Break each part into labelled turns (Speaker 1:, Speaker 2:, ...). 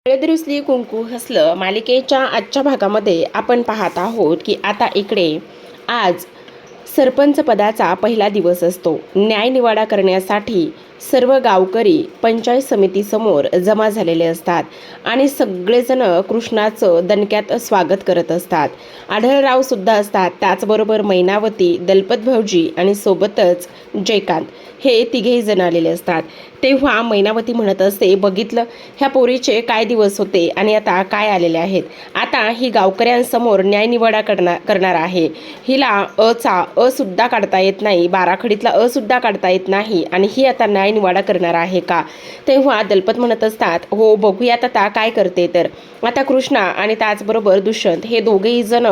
Speaker 1: हळद रुसली कुंकू हसलं मालिकेच्या आजच्या भागामध्ये आपण पाहत आहोत की आता इकडे आज सरपंच पदाचा पहिला दिवस असतो. न्यायनिवाडा करण्यासाठी सर्व गावकरी पंचायत समितीसमोर जमा झालेले असतात आणि सगळेजण कृष्णाचं दणक्यात स्वागत करत असतात. आढळराव सुद्धा असतात, त्याचबरोबर मैनावती, दलपत भाऊजी आणि सोबतच जयकांत हे तिघेही जण आलेले असतात. तेव्हा मैनावती म्हणत असते, बघितलं ह्या पोरीचे काय दिवस होते आणि आता काय आलेले आहेत. आता ही गावकऱ्यांसमोर न्यायनिवाडा करणार आहे. हिला अ सुद्धा काढता येत नाही, बाराखडीतला अ सुद्धा काढता येत नाही आणि ही आता न्यायनिवाडा करणार आहे का. तेव्हा दलपत म्हणत असतात, हो बघूयात आता काय करते. तर आता कृष्णा आणि त्याचबरोबर दुष्यंत हे दोघेही जण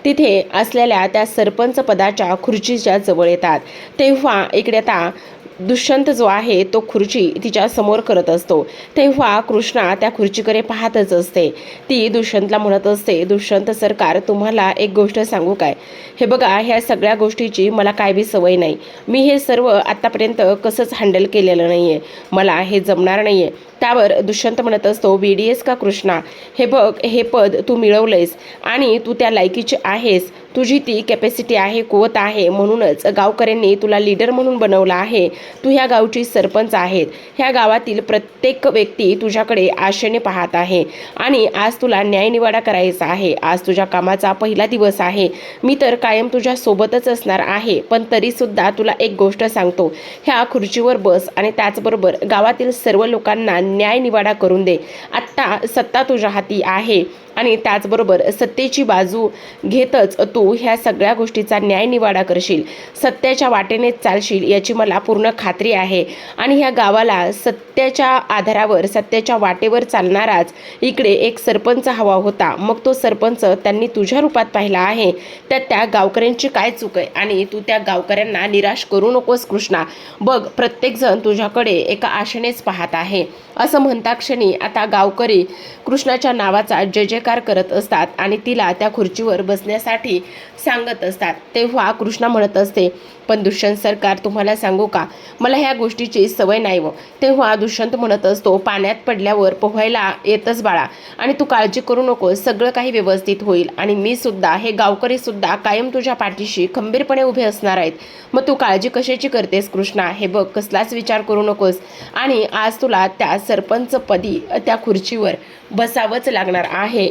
Speaker 1: तिथे असलेल्या त्या सरपंच पदाच्या खुर्चीच्या जवळ येतात. तेव्हा इकडे आता दुष्यंत जो आहे तो खुर्ची तिच्या समोर करत असतो. तेव्हा कृष्णा त्या खुर्चीकडे पाहतच असते. ती दुष्यंतला म्हणत असते, दुष्यंत सरकार, तुम्हाला एक गोष्ट सांगू काय. हे बघा, ह्या सगळ्या गोष्टीची मला काय बी सवय नाही. मी हे सर्व आत्तापर्यंत कसंच हँडल केलेलं नाही आहे. मला हे जमणार नाही आहे. त्यावर दुष्यंत म्हणत असतो, BDS का कृष्णा, हे बघ, हे पद तू मिळवलंयस आणि तू त्या लायकीची आहेस. तुझी ती कॅपॅसिटी आहे, कुवत आहे, म्हणूनच गावकऱ्यांनी तुला लीडर म्हणून बनवलं आहे. तू ह्या गावची सरपंच आहेत. ह्या गावातील प्रत्येक व्यक्ती तुझ्याकडे आशेने पाहत आहे आणि आज तुला न्यायनिवाडा करायचा आहे. आज तुझ्या कामाचा पहिला दिवस आहे. मी तर कायम तुझ्या सोबतच असणार आहे, पण तरीसुद्धा तुला एक गोष्ट सांगतो, ह्या खुर्चीवर बस आणि त्याचबरोबर गावातील सर्व लोकांना न्यायनिवाडा करून दे. आत्ता सत्ता तुझ्या हाती आहे आणि त्याचबरोबर सत्तेची बाजू घेतच तू ह्या सगळ्या गोष्टीचा न्यायनिवाडा करशील. सत्याच्या वाटेनेच चालशील याची मला पूर्ण खात्री आहे आणि ह्या गावाला सत्याच्या आधारावर, सत्याच्या वाटेवर चालणाराच इकडे एक सरपंच हवा होता. मग तो सरपंच त्यांनी तुझ्या रूपात पाहिला आहे. त्यात त्या गावकऱ्यांची काय चूक आहे आणि तू त्या गावकऱ्यांना निराश करू नकोस कृष्णा. बघ, प्रत्येकजण तुझ्याकडे एका आशेनेच पाहत आहे. असं म्हणता क्षणी आता गावकरी कृष्णाच्या नावाचा जय जयकार करत असतात आणि तिला त्या खुर्चीवर बसण्यासाठी सांगत असतात. तेव्हा कृष्णा म्हणत असते, पण दुष्यंत सरकार, तुम्हाला सांगू का, मला ह्या गोष्टीची सवय नाही व. तेव्हा दुष्यंत म्हणत असतो, पाण्यात पडल्यावर पोहायला येतच बाळा आणि तू काळजी करू नको, सगळं काही व्यवस्थित होईल आणि मी सुद्धा, हे गावकरी सुद्धा कायम तुझ्या पाठीशी खंबीरपणे उभे असणार आहेत. मग तू काळजी कशाची करतेस कृष्णा. हे बघ, कसलाच विचार करू नकोस आणि आज तुला त्या सरपंचपदी त्या खुर्चीवर बसावंच लागणार आहे,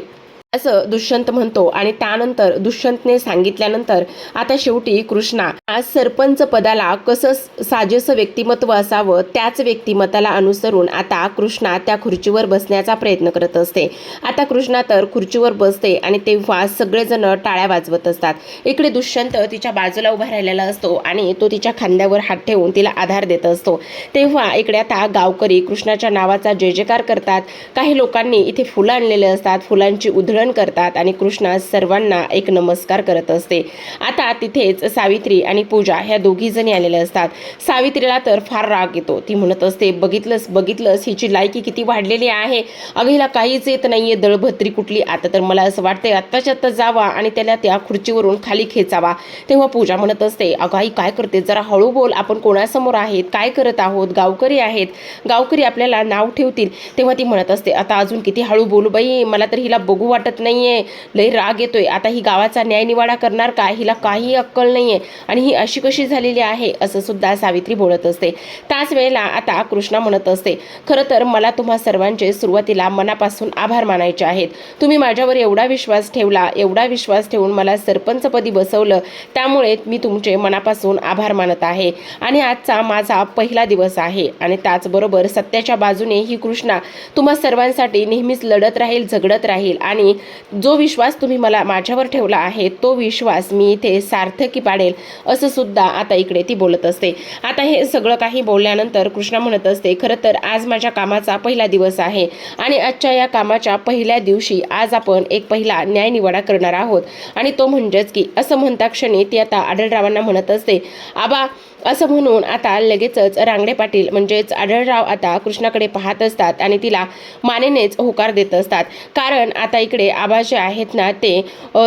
Speaker 1: असं दुष्यंत म्हणतो. आणि त्यानंतर दुष्यंतने सांगितल्यानंतर आता शेवटी कृष्णा आज सरपंच पदाला कसं साजेसं व्यक्तिमत्व असावं, त्याच व्यक्तिमत्वाला अनुसरून आता कृष्णा त्या खुर्चीवर बसण्याचा प्रयत्न करत असते. आता कृष्णा तर खुर्चीवर बसते आणि तेव्हा सगळेजण टाळ्या वाजवत असतात. इकडे दुष्यंत तिच्या बाजूला उभा राहिलेला असतो आणि तो तिच्या खांद्यावर हात ठेवून तिला आधार देत असतो. तेव्हा इकडे आता गावकरी कृष्णाच्या नावाचा जय जयकार करतात. काही लोकांनी इथे फुलं आणलेले असतात, फुलांची उधळण करतात आणि कृष्णा सर्वांना एक नमस्कार करत असते. आता तिथेच सावित्री आणि पूजा ह्या दोघी जणी आलेल्या असतात. सावित्रीला तर फार राग येतो. ती म्हणत असते, बघितलंस हिची लायकी किती वाढलेली आहे. अगं, हिला काहीच येत नाहीये, दळभद्री कुठली. आता तर मला असं वाटतंय आत्ताच्या आत्ता जावा आणि त्याला त्या खुर्चीवरून खाली खेचावा. तेव्हा पूजा म्हणत असते, अगं आई काय करते, जरा हळू बोल, आपण कोणासमोर आहेत, काय करत आहोत, गावकरी आहेत, गावकरी आपल्याला नाव ठेवतील. तेव्हा ती म्हणत असते, आता अजून किती हळू बोलू बाई, मला तर हिला बघू वाटत नाहीये, लई राग येतोय. आता ही गावाचा न्यायनिवाडा करणार का, हिला काही अक्कल नाहीये आणि ही अशी कशी झालेली आहे, असं सुद्धा सावित्री बोलत असते. त्याच वेळेला आता कृष्णा म्हणत असते, खरं तर मला तुम्हा सर्वांचे सुरुवातीला मनापासून आभार मानायचे आहेत. तुम्ही माझ्यावर एवढा विश्वास ठेवला, एवढा विश्वास ठेवून मला सरपंचपदी बसवलं, त्यामुळे मी तुमचे मनापासून आभार मानत आहे आणि आजचा माझा पहिला दिवस आहे आणि त्याचबरोबर सत्याच्या बाजूने ही कृष्णा तुम्हा सर्वांसाठी नेहमीच लढत राहील, झगडत राहील आणि जो विश्वास तुम्ही मला माझ्यावर ठेवला आहे तो विश्वास मी इथे सार्थकी पाडेल, असं सुद्धा आता इकडे ती बोलत असते. आता हे सगळं काही बोलल्यानंतर कृष्णा म्हणत असते, खरं तर आज माझ्या कामाचा पहिला दिवस आहे आणि आजच्या या कामाच्या पहिल्या दिवशी आज आपण एक पहिला न्यायनिवाडा करणार आहोत आणि तो म्हणजेच की, असं म्हणता क्षणी ती आता आढळरावांना म्हणत असते, आबा असं म्हणून आता लगेचच रांगडे पाटील म्हणजेच आढळराव आता कृष्णाकडे पाहत असतात आणि तिला मानेनेच होकार देत असतात. कारण आता इकडे आबा जे आहेत ना ते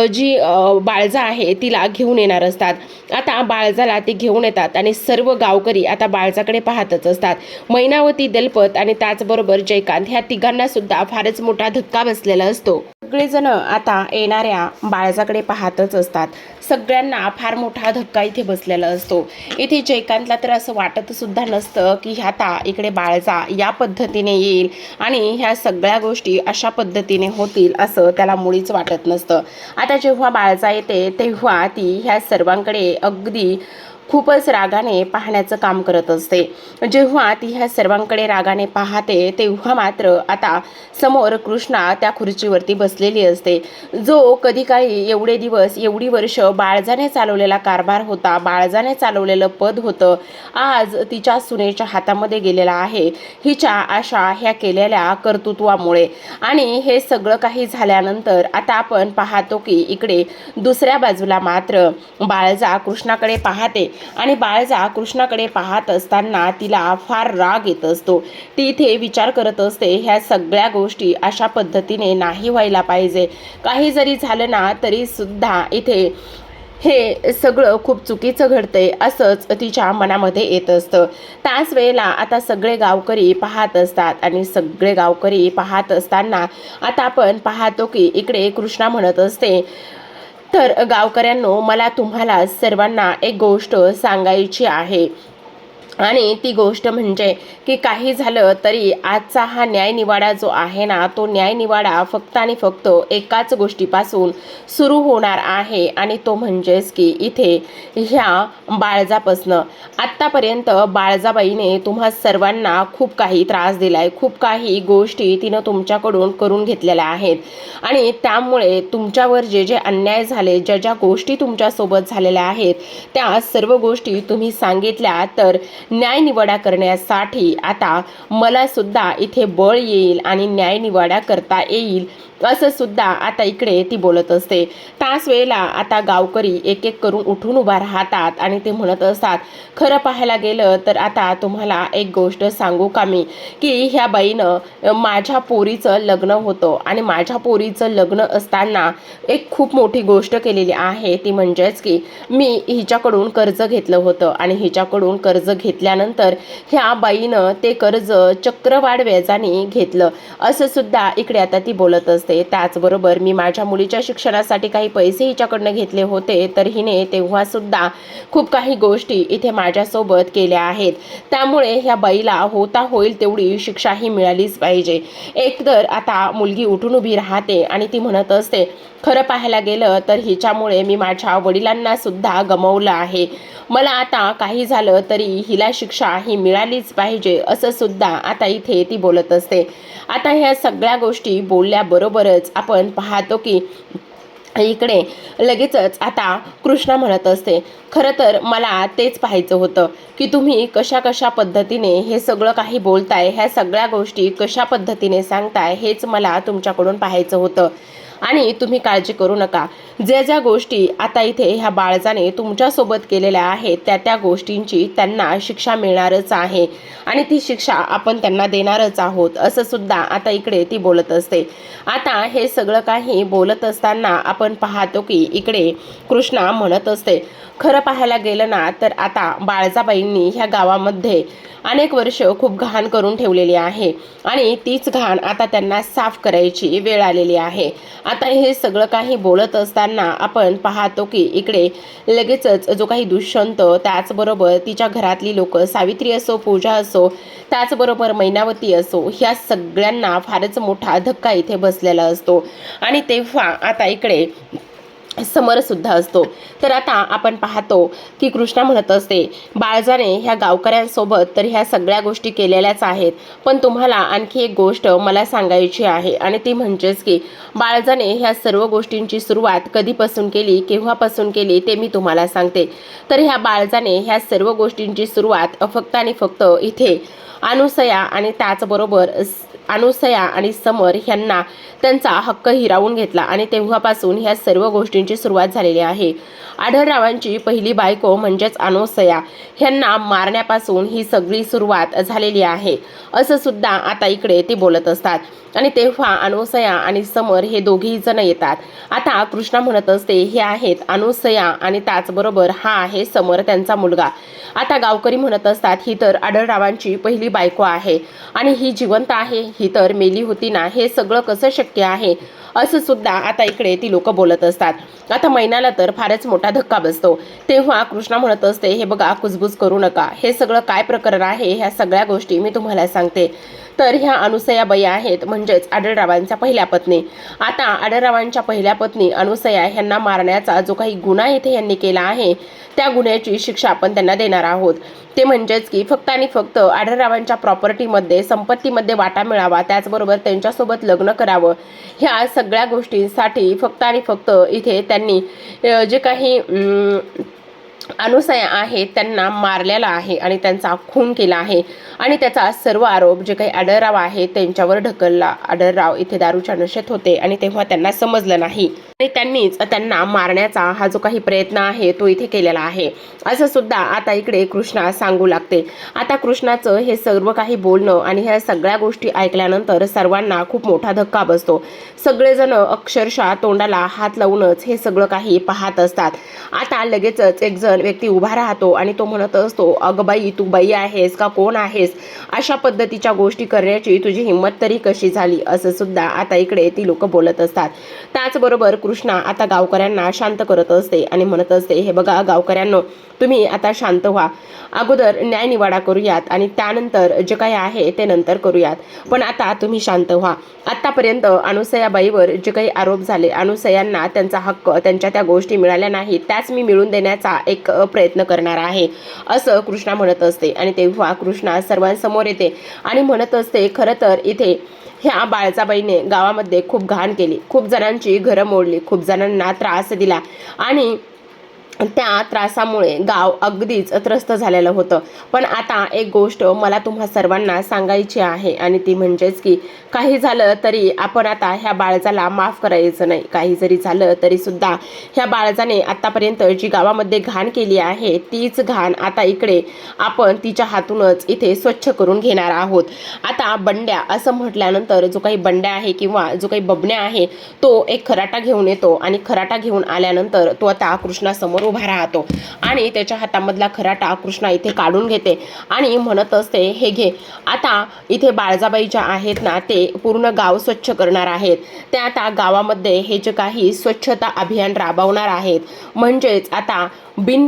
Speaker 1: जी बाळजा आहे तिला घेऊन येणार असतात. आता बाळजाला ते घेऊन येतात आणि सर्व गावकरी आता बाळजाकडे पाहतच असतात. मैनावती, दलपत आणि त्याचबरोबर जयकांत ह्या तिघांना सुद्धा फारच मोठा धक्का बसलेला असतो. सगळेजण आता येणाऱ्या बाळजाकडे पाहतच असतात. सगळ्यांना फार मोठा धक्का इथे बसलेला असतो. इथे जयकांतला तर असं वाटत सुद्धा नसतं की आता इकडे बाळजा या पद्धतीने येईल आणि ह्या सगळ्या गोष्टी अशा पद्धतीने होतील असं त्याला मुळीच वाटत नसतं. आता जेव्हा बाळजा येते तेव्हा ती ह्या सर्वांकडे अगदी खूपच रागाने पाहण्याचं काम करत असते. जेव्हा ती ह्या सर्वांकडे रागाने पाहते तेव्हा मात्र आता समोर कृष्णा त्या खुर्चीवरती बसलेली असते. जो कधी काही एवढे दिवस एवढी वर्ष बाळजाने चालवलेला कारभार होता, बाळजाने चालवलेलं पद होतं, आज तिच्या सुनेच्या हातामध्ये गेलेला आहे हिच्या आशा ह्या केलेल्या कर्तृत्वामुळे. आणि हे सगळं काही झाल्यानंतर आता आपण पाहतो की इकडे दुसऱ्या बाजूला मात्र बाळजा कृष्णाकडे पाहते आणि बाळजा कृष्णाकडे पाहत असताना तिला फार राग येत असतो. ती इथे विचार करत असते ह्या सगळ्या गोष्टी अशा पद्धतीने नाही व्हायला पाहिजे. काही जरी झालं ना तरी सुद्धा इथे हे सगळं खूप चुकीचं घडतंय असंच तिच्या मनामध्ये येत असतं. त्याच वेळेला आता सगळे गावकरी पाहत असतात आणि सगळे गावकरी पाहत असताना आता आपण पाहतो की इकडे कृष्णा म्हणत असते, तर गावकऱ्यांनो, मला तुम्हाला सर्वांना एक गोष्ट सांगायची आहे आणि ती गोष्ट म्हणजे की काही झालं तरी आजचा हा न्यायनिवाडा जो आहे ना तो न्यायनिवाडा फक्त आणि फक्त एकाच गोष्टीपासून सुरू होणार आहे आणि तो म्हणजेच की इथे ह्या बाळजापासनं. आत्तापर्यंत बाळजाबाईने तुम्हा सर्वांना खूप काही त्रास दिलाय, खूप काही गोष्टी तिनं तुमच्याकडून करून घेतलेल्या आहेत आणि त्यामुळे तुमच्यावर जे जे अन्याय झाले, ज्या ज्या गोष्टी तुमच्यासोबत झालेल्या आहेत त्या सर्व गोष्टी तुम्ही सांगितल्या तर न्यायनिवाडा करण्यासाठी आता मला सुद्धा इथे बळ येईल आणि न्यायनिवाडा करता येईल असं सुद्धा आता इकडे ती बोलत असते. त्याच वेळेला आता गावकरी एक एक करून उठून उभा राहतात आणि ते म्हणत असतात, खरं पाहायला गेलं तर आता तुम्हाला एक गोष्ट सांगू का मी, की ह्या बाईनं माझ्या पोरीचं लग्न होतं आणि माझ्या पोरीचं लग्न असताना एक खूप मोठी गोष्ट केलेली आहे. ती म्हणजेच की मी हिच्याकडून कर्ज घेतलं होतं आणि हिच्याकडून कर्ज घेतल्यानंतर ह्या बाईनं ते कर्ज चक्रवाढ व्याजाने घेतलं असं सुद्धा इकडे आता ती बोलत असते. त्याचबरोबर मी माझ्या मुलीच्या शिक्षणासाठी काही पैसे हिच्याकडनं घेतले होते तर हिने तेव्हा सुद्धा खूप काही गोष्टी इथे माझ्यासोबत केल्या आहेत. त्यामुळे ह्या बाईला होता होईल तेवढी शिक्षा ही मिळालीच पाहिजे. एकतर आता मुलगी उठून उभी राहते आणि ती म्हणत असते, खरं पाहायला गेलं तर हिच्यामुळे मी माझ्या वडिलांना सुद्धा गमावलं आहे. मला आता काही झालं तरी हिला शिक्षा ही मिळालीच पाहिजे असं सुद्धा आता इथे ती बोलत असते. आता ह्या सगळ्या गोष्टी बोलल्याबरोबरच आपण पाहतो की इकडे लगेचच आता कृष्णा म्हणत असते, खरं तर मला तेच पाहायचं होतं की तुम्ही कशा कशा पद्धतीने हे सगळं काही बोलताय, ह्या सगळ्या गोष्टी कशा पद्धतीने सांगताय हेच मला तुमच्याकडून पाहायचं होतं. आणि तुम्ही काळजी करू नका, ज्या ज्या गोष्टी आता इथे ह्या बाळजाने तुमच्यासोबत केलेल्या आहेत त्या त्या गोष्टींची त्यांना शिक्षा मिळणारच आहे आणि ती शिक्षा आपण त्यांना देणारच आहोत असं सुद्धा आता इकडे ती बोलत असते. आता हे सगळं काही बोलत असताना आपण पाहतो की इकडे कृष्णा म्हणत असते, खरं पाहायला गेलं ना तर आता बाळजाबाईंनी ह्या गावामध्ये अनेक वर्ष खूप घाण करून ठेवलेली आहे आणि तीच घाण आता त्यांना साफ करायची वेळ आलेली आहे. आता हे सगळं काही बोलत असताना आपण पाहतो की इकडे लगेचच जो काही दुष्यंत, त्याचबरोबर तिच्या घरातली लोक, सावित्री असो, पूजा असो, त्याचबरोबर मैनावती असो, ह्या सगळ्यांना फारच मोठा धक्का इथे बसलेला असतो आणि तेव्हा आता इकडे समर सुद्धा असतो. तर आता आपण पाहतो की कृष्णा म्हणत असते, बाळजाने ह्या गावकऱ्यांसोबत तर ह्या सगळ्या गोष्टी केलेल्याच आहेत, पण तुम्हाला आणखी एक गोष्ट मला सांगायची आहे आणि ती म्हणजेच की बाळजाने ह्या सर्व गोष्टींची सुरुवात कधीपासून केली, केव्हापासून केली ते मी तुम्हाला सांगते. तर ह्या बाळजाने ह्या सर्व गोष्टींची सुरुवात फक्त आणि फक्त इथे अनुसया आणि त्याचबरोबर अनुसया आणि समर ह्यांना त्यांचा हक्क हिरावून घेतला आणि तेव्हापासून ह्या सर्व गोष्टींची सुरुवात झालेली आहे. आढळरावांची पहिली बायको म्हणजेच अनुसया ह्यांना मारण्यापासून ही सगळी सुरुवात झालेली आहे असं सुद्धा आता इकडे ते बोलत असतात. आणि तेव्हा अनुसया आणि समर हे दोघेही जण येतात. आता कृष्णा म्हणत असते हे आहेत अनुसया आणि त्याचबरोबर हा आहे समर त्यांचा मुलगा. आता गावकरी म्हणत असतात ही तर आढळरावांची पहिली बायको आहे आणि ही जिवंत आहे, ही तर मेली होती ना, हे सगळं कसं शक्य आहे असं सुद्धा आता इकडे ती लोक बोलत असतात. आता मैनाला तर फारच मोठा धक्का बसतो. तेव्हा कृष्णा म्हणत असते हे बघा कुजबुज करू नका, हे सगळं काय प्रकरण आहे ह्या सगळ्या गोष्टी मी तुम्हाला सांगते. तर ह्या अनुसयाबाई आहेत म्हणजेच आढळरावांच्या पहिल्या पत्नी. आता आढळरावांच्या पहिल्या पत्नी अनुसया ह्यांना मारण्याचा जो काही गुन्हा इथे यांनी केला आहे त्या गुन्ह्याची शिक्षा आपण त्यांना देणार आहोत. ते म्हणजेच की फक्त आणि फक्त आढळरावांच्या प्रॉपर्टीमध्ये संपत्तीमध्ये वाटा मिळावा, त्याचबरोबर त्यांच्यासोबत लग्न करावं, ह्या सगळ्या गोष्टींसाठी फक्त आणि फक्त इथे त्यांनी जे काही अनुसया आहे त्यांना मारलेला आहे आणि त्यांचा खून केला आहे आणि त्याचा सर्व आरोप जे काही आढळराव आहे त्यांच्यावर ढकलला. आढळराव इथे दारूच्या नशेत होते आणि तेव्हा त्यांना समजलं नाही आणि त्यांनीच त्यांना मारण्याचा हा जो काही प्रयत्न आहे तो इथे केलेला आहे असं सुद्धा आता इकडे कृष्णा सांगू लागते. आता कृष्णाचं हे सर्व काही बोलणं आणि ह्या सगळ्या गोष्टी ऐकल्यानंतर सर्वांना खूप मोठा धक्का बसतो. सगळेजण अक्षरशः तोंडाला हात लावूनच हे सगळं काही पाहत असतात. आता लगेचच एक जण व्यक्ती उभा राहतो आणि तो म्हणत असतो अगं बाई तू बाई आहेस का कोण आहेस, अशा पद्धतीच्या गोष्टी करण्याची तुझी हिंमत तरी कशी झाली असं सुद्धा आता इकडे ती लोक बोलत असतात. त्याचबरोबर कृष्णा आता गावकऱ्यांना शांत करत असते आणि म्हणत असते हे बघा गावकऱ्यांनो, तुम्ही आता शांत व्हा. अगोदर न्यायनिवाडा करूयात आणि त्यानंतर जे काही आहे ते नंतर करूयात, पण आता तुम्ही शांत व्हा. आतापर्यंत अनुसयाबाईवर जे काही आरोप झाले, अनुसयांना त्यांचा हक्क त्यांच्या त्या गोष्टी मिळाल्या नाहीत त्याच मी मिळवून देण्याचा एक प्रयत्न करणार आहे असं कृष्णा म्हणत असते. आणि तेव्हा कृष्णा सर्वांसमोर येते आणि म्हणत असते खरं तर इथे ह्या बाळजाबाईने गावामध्ये खूप घाण केली, खूप जणांची घरं मोडली, खूप जणांना त्रास दिला आणि त्या त्रासामुळे गाव अगदीच त्रस्त झालेलं होतं. पण आता एक गोष्ट मला तुम्हा सर्वांना सांगायची आहे आणि ती म्हणजेच की काही झालं तरी आपण आता ह्या बाळजाला माफ करायचं नाही. काही जरी झालं तरी सुद्धा ह्या बाळजाने आतापर्यंत जी गावामध्ये घाण केली आहे तीच घाण आता इकडे आपण तिच्या हातूनच इथे स्वच्छ करून घेणार आहोत. आता बंड्या असं म्हटल्यानंतर जो काही बंड्या आहे किंवा जो काही बबण्या आहे तो एक खराटा घेऊन येतो आणि खराटा घेऊन आल्यानंतर तो आता कृष्णासमोर उभा राहतो आणि त्याच्या हातामधला खराटा कृष्णा इथे काढून घेते आणि म्हणत असते हे घे. आता इथे बाळजाबाई ज्या आहेत ना ते पूर्ण गाव स्वच्छ करणार आहेत. त्या आता गावामध्ये हे जे काही स्वच्छता अभियान राबवणार आहेत म्हणजेच आता बिन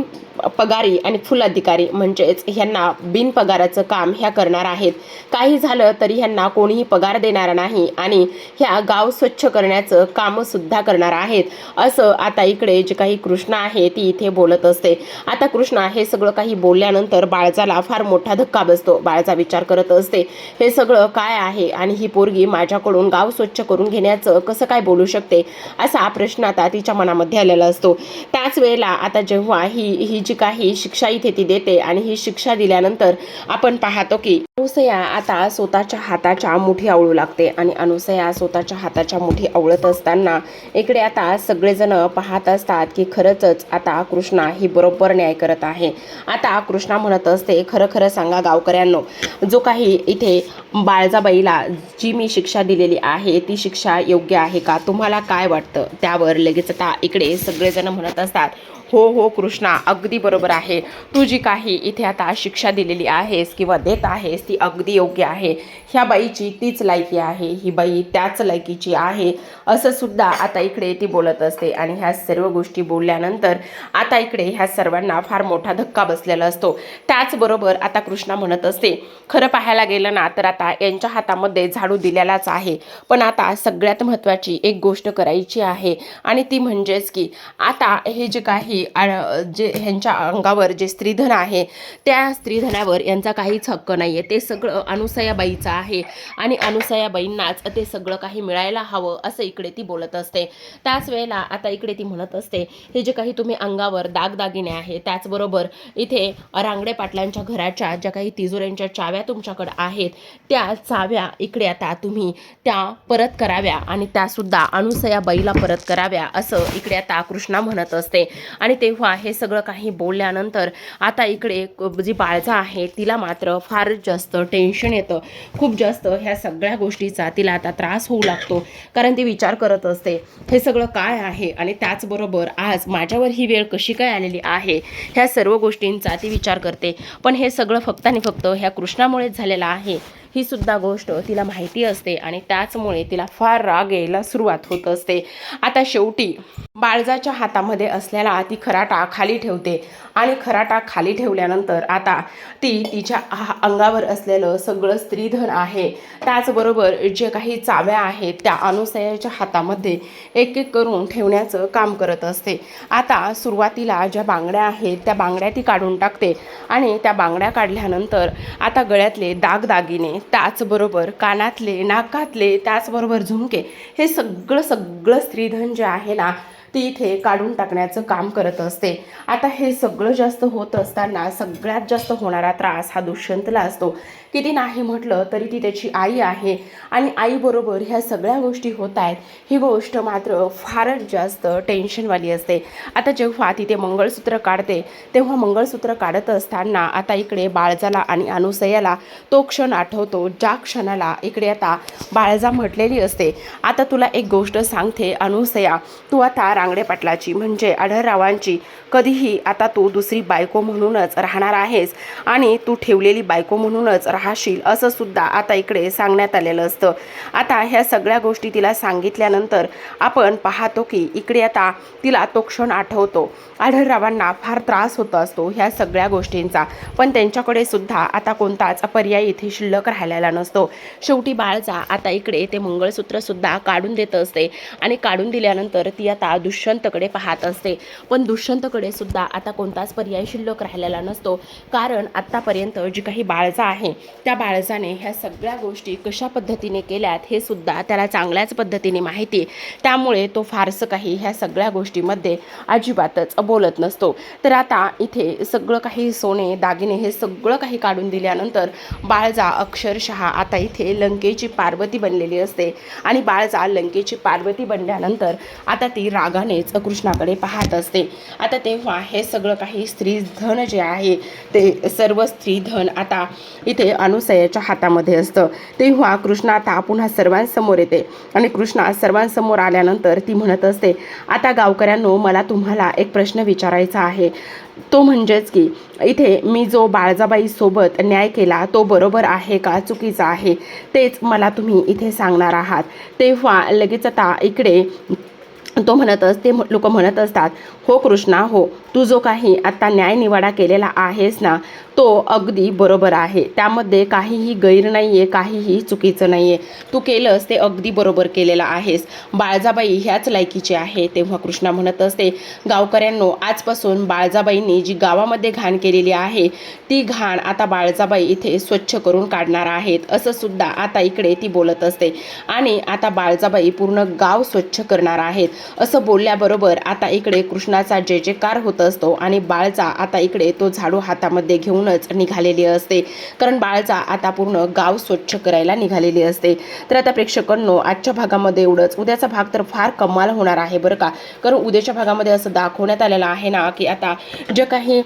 Speaker 1: पगारी आणि फुल अधिकारी म्हणजेच ह्यांना बिन पगाराचं काम ह्या करणार आहेत. काही झालं तरी ह्यांना कोणीही पगार देणार नाही आणि ह्या गाव स्वच्छ करण्याचं काम सुद्धा करणार आहेत असं आता इकडे जे काही कृष्णा आहे ती इथे बोलत असते. आता कृष्णा हे सगळं काही बोलल्यानंतर बाळजाला फार मोठा धक्का बसतो. बाळजा विचार करत असते हे सगळं काय आहे आणि ही पोरगी माझ्याकडून गाव स्वच्छ करून घेण्याचं कसं काय बोलू शकते असा प्रश्न आता तिच्या मनामध्ये आलेला असतो. त्याच वेळेला आता जेव्हा ही जी काही शिक्षा इथे ती देते आणि ही शिक्षा दिल्यानंतर आपण पाहतो की अनुसया आता स्वतःच्या हाताच्या मुठी आवळू लागते आणि अनुसया स्वतःच्या हाताच्या मुठी आवळत असताना इकडे आता सगळेजण पाहत असतात की खरंच आता कृष्णा ही बरोबर न्याय करत आहे. आता कृष्णा म्हणत असते खरं खरं सांगा गावकऱ्यांनो, जो काही इथे बाळजाबाईला जी मी शिक्षा दिलेली आहे ती शिक्षा योग्य आहे का, तुम्हाला काय वाटतं? त्यावर लगेच आता इकडे सगळेजण म्हणत असतात हो हो कृष्णा अगदी बरोबर आहे, तू जी काही इथे आता शिक्षा दिलेली आहेस किंवा देत आहेस ती अगदी योग्य आहे. ह्या बाईची तीच लायकी आहे, ही बाई त्याच लायकीची आहे असं सुद्धा आता इकडे ती बोलत असते. आणि ह्या सर्व गोष्टी बोलल्यानंतर आता इकडे ह्या सर्वांना फार मोठा धक्का बसलेला असतो. त्याचबरोबर आता कृष्णा म्हणत असते खरं पाहायला गेलं ना तर आता यांच्या हातामध्ये झाडू दिलेलाच आहे, पण आता सगळ्यात महत्त्वाची एक गोष्ट करायची आहे आणि ती म्हणजेच की आता हे जे काही जे ह्यांच्या अंगावर जे स्त्रीधन आहे त्या स्त्रीधनावर यांचा काहीच हक्क नाही आहे. ते सगळं अनुसयाबाईचं आहे आणि अनुसयाबाईंनाच ते सगळं काही मिळायला हवं असं इकडे ती बोलत असते. त्याच वेळेला आता इकडे ती म्हणत असते, हे जे काही तुम्ही अंगावर दागदागिने आहे, त्याचबरोबर इथे रांगडे पाटलांच्या घराच्या ज्या काही तिजोऱ्यांच्या चाव्या तुमच्याकडे आहेत, त्या चाव्या इकडे आता तुम्ही त्या परत कराव्या आणि त्यासुद्धा अनुसयाबाईला परत कराव्या असं इकडे आता कृष्णा म्हणत असते. आणि तेव्हा हे सगळं काही बोलल्यानंतर आता इकडे जी बाळजा आहे तिला मात्र फारच जास्त टेन्शन येतं. खूप जास्त ह्या सगळ्या गोष्टीचा तिला आता त्रास होऊ लागतो, कारण ती विचार करत असते हे सगळं काय आहे आणि त्याचबरोबर आज माझ्यावर ही वेळ कशी काय आलेली आहे, ह्या सर्व गोष्टींचा ती विचार करते. पण हे सगळं फक्त आणि फक्त ह्या कृष्णामुळेच झालेलं आहे ही सुद्धा गोष्ट तिला माहिती असते आणि त्याचमुळे तिला फार राग यायला सुरुवात होत असते. आता शेवटी बाळजाच्या हातामध्ये असलेला ती खराटा खाली ठेवते आणि खराटा खाली ठेवल्यानंतर आता ती तिच्या अंगावर असलेलं सगळं स्त्रीधन आहे, त्याचबरोबर जे काही चाव्या आहेत त्या अनुसयाच्या हातामध्ये एक एक करून ठेवण्याचं काम करत असते. आता सुरुवातीला ज्या बांगड्या आहेत त्या बांगड्या ती काढून टाकते आणि त्या बांगड्या काढल्यानंतर आता गळ्यातले दागदागिने, त्याचबरोबर कानातले, नाकातले, त्याचबरोबर झुमके, हे सगळं स्त्रीधन जे आहे ना ती इथे काढून टाकण्याचं काम करत असते. आता हे सगळं जास्त होत असताना सगळ्यात जास्त होणारा त्रास हा दुष्यंतला असतो. किती नाही म्हटलं तरी ती त्याची आई आहे आणि आईबरोबर ह्या सगळ्या गोष्टी होत आहेत ही गोष्ट मात्र फारच जास्त टेन्शनवाली असते. आता जेव्हा ती ते मंगळसूत्र काढते तेव्हा मंगळसूत्र काढत असताना आता इकडे बाळजाला आणि अनुसयाला तो क्षण आठवतो ज्या क्षणाला इकडे आता बाळजा म्हटलेली असते, आता तुला एक गोष्ट सांगते अनुसया, तू आता रांगडे पाटलाची म्हणजे आढळरावांची कधीही आता तू दुसरी बायको म्हणूनच राहणार आहेस आणि तू ठेवलेली बायको म्हणूनच राहशील असं सुद्धा आता इकडे सांगण्यात आलेलं असतं. आता ह्या सगळ्या गोष्टी तिला सांगितल्यानंतर आपण पाहतो की इकडे आता तिला तो क्षण आठवतो. आढळरावांना फार त्रास होत असतो ह्या सगळ्या गोष्टींचा, पण त्यांच्याकडे सुद्धा आता कोणताच पर्याय इथे शिल्लक राहिलेला नसतो. शेवटी बाळजा आता इकडे ते मंगळसूत्र सुद्धा काढून देत असते आणि काढून दिल्यानंतर ती आता दुष्यंतकडे पाहत असते. पण दुष्यंतकडे सुद्धा आता कोणताच पर्याय शिल्लक राहिलेला नसतो, कारण आत्तापर्यंत जी काही बाळजा आहे त्या बाळजाने ह्या सगळ्या गोष्टी कशा पद्धतीने केल्यात हे सुद्धा त्याला चांगल्याच पद्धतीने माहिती, त्यामुळे तो फारसं काही ह्या सगळ्या गोष्टीमध्ये अजिबातच बोलत नसतो. तर आता इथे सगळं काही सोने दागिने हे सगळं काही काढून दिल्यानंतर बाळजा अक्षरशः आता इथे लंकेची पार्वती बनलेली असते आणि बाळजा लंकेची पार्वती बनल्यानंतर आता ती रागानेच कृष्णाकडे पाहत असते. आता तेव्हा हे सगळं काही स्त्रीधन जे आहे ते सर्व स्त्रीधन आता इथे अनुसयाच्या हातामध्ये असतं. तेव्हा कृष्णा आता पुन्हा सर्वांसमोर येते आणि कृष्णा सर्वांसमोर आल्यानंतर ती म्हणत असते, आता गावकऱ्यांनो मला तुम्हाला एक प्रश्न विचारायचा आहे, तो म्हणजेच की इथे मी जो बाळजाबाई सोबत न्याय केला तो बरोबर आहे का चुकीचा आहे, तेच मला तुम्ही इथे सांगणार आहात. तेव्हा लगेच आता इकडे तो ते लोक म्हणत असतात, हो कृष्णा हो, तू जो काही आत्ता न्यायनिवाडा केलेला आहेस ना तो अगदी बरोबर आहे, त्यामध्ये काहीही गैर नाही आहे, काहीही चुकीचं नाही आहे, तू केलंस ते अगदी बरोबर केलेलं आहेस, बाळजाबाई ह्याच लायकीचे आहे. तेव्हा कृष्णा म्हणत असते, गावकऱ्यांनो आजपासून बाळजाबाईंनी जी गावामध्ये घाण केलेली आहे ती घाण आता बाळजाबाई इथे स्वच्छ करून काढणार आहेत असं सुद्धा आता इकडे ती बोलत असते आणि आता बाळजाबाई पूर्ण गाव स्वच्छ करणार आहेत असं बोलल्याबरोबर आता इकडे कृष्णाचा जय जयकार होत असतो आणि बाळजा आता इकडे तो झाडू हातामध्ये घेऊनच निघालेली असते, कारण बाळजा आता पूर्ण गाव स्वच्छ करायला निघालेली असते. तर आता प्रेक्षकांनो आजच्या भागामध्ये एवढंच. उद्याचा भाग तर फार कमाल होणार आहे बरं का, कारण उद्याच्या भागामध्ये असं दाखवण्यात आलेलं आहे ना की आता जे काही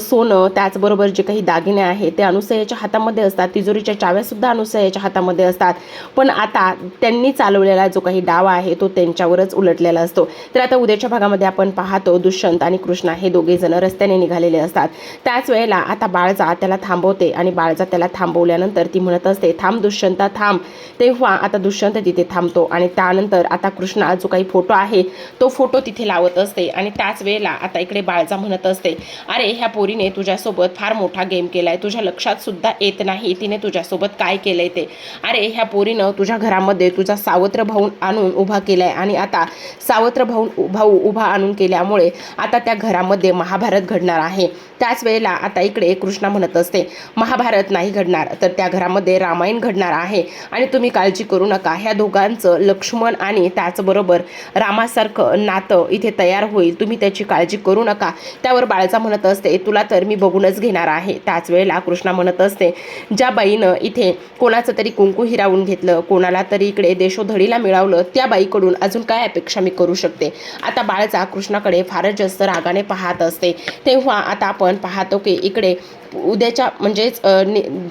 Speaker 1: सोनं त्याचबरोबर जे काही दागिने आहेत ते अनुसयाच्या हातामध्ये असतात, तिजोरीच्या चाव्यासुद्धा अनुसयाच्या हातामध्ये असतात, पण आता त्यांनी चालवलेला जो काही डाव आहे तो त्यांच्यावरच उलटलेला असतो. तर आता उद्याच्या भागामध्ये आपण पाहतो दुष्यंत आणि कृष्णा हे दोघे जण रस्त्याने निघालेले असतात. त्याच वेळेला आता बाळजा त्याला थांबवते आणि बाळजा त्याला थांबवल्यानंतर ती म्हणत असते, थांब दुष्यंता थांब. तेव्हा आता दुष्यंत तिथे थांबतो आणि त्यानंतर आता कृष्णा जो काही फोटो आहे तो फोटो तिथे लावत असते आणि त्याच वेळेला आता इकडे बाळजा म्हणत असते, अरे ह्या पोरीने तुझ्यासोबत फार मोठा गेम केलाय, तुझ्या लक्षात सुद्धा येत नाही तिने तुझ्यासोबत काय केलंय ते. अरे ह्या पोरीनं तुझ्या घरामध्ये तुझा सावत्र भाऊ आणून उभा केलाय आणि आता सावत्र भाऊ उभा आणून केल्यामुळे आता त्या घरामध्ये महाभारत घडणार आहे. त्याच वेळेला आता इकडे कृष्णा म्हणत असते महाभारत नाही घडणार तर त्या घरामध्ये रामायण घडणार आहे आणि तुम्ही काळजी करू नका, ह्या दोघांचं लक्ष्मण आणि त्याचबरोबर रामासारखं नातं इथे तयार होईल, तुम्ही त्याची काळजी करू नका. त्यावर बाळजा म्हणत असते तुला तर मी बघूनच घेणार आहे. त्याच वेळेला कृष्णा म्हणत असते ज्या बाईनं इथे कोणाचं तरी कुंकू हिरावून घेतलं, कोणाला तरी इकडे देशोधडीला मिळवलं, त्या बाईकडून अजून काय अपेक्षा मी करू शकते. आता बाळजा कृष्णाकडे फारच जास्त रागाने पाहत असते. तेव्हा आता आपण पाहतो की इकडे उद्याच्या म्हणजेच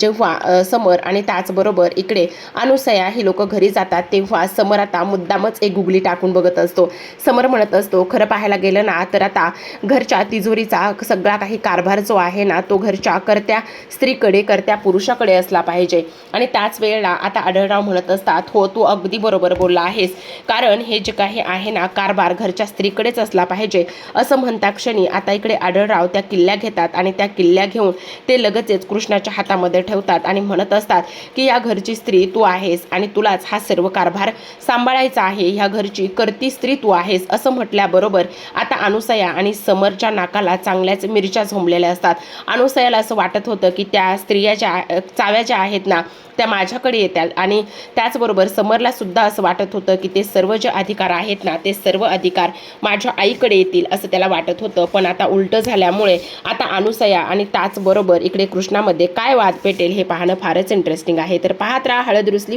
Speaker 1: जेव्हा समर आणि त्याचबरोबर इकडे अनुसया ही लोक घरी जातात तेव्हा समर आता मुद्दामच एक गुगली टाकून बघत असतो. समर म्हणत असतो खरं पाहायला गेलं ना तर आता घरच्या तिजोरीचा सगळा काही कारभार जो आहे ना तो घरच्या कर्त्या स्त्रीकडे कर्त्या पुरुषाकडे असला पाहिजे. आणि त्याच वेळेला आता आढळराव म्हणत असतात हो तू अगदी बरोबर बोलला आहेस, कारण हे जे काही आहे ना कारभार घरच्या स्त्रीकडेच असला पाहिजे असं म्हणता क्षणी आता इकडे आढळराव त्या किल्ल्या घेतात आणि त्या किल्ल्या घेऊन ते लगेचच कृष्णाच्या हातामध्ये ठेवतात आणि म्हणत असतात की या घरची स्त्री तू आहेस आणि तुलाच हा सर्व कारभार सांभाळायचा आहे, ह्या घरची करती स्त्री तू आहेस असं म्हटल्याबरोबर आता अनुसया आणि समरच्या नाकाला चांगल्याच मिरच्या झोंबलेल्या असतात. अनुसयाला असं वाटत होतं की त्या स्त्रिया ज्या चाव्या ज्या आहेत ना त्या माझ्याकडे येतात आणि त्याचबरोबर समरला सुद्धा असं वाटत होतं की ते सर्व जे अधिकार आहेत ना ते सर्व अधिकार माझ्या आईकडे येतील असं त्याला वाटत होतं. पण आता उलटं झाल्यामुळे आता अनुसया आणि त्याचबरोबर इकडे कृष्णामध्ये काय वाद पेटेल हे पाहणं फारच इंटरेस्टिंग आहे. तर पाहत राहा हळद रुसली.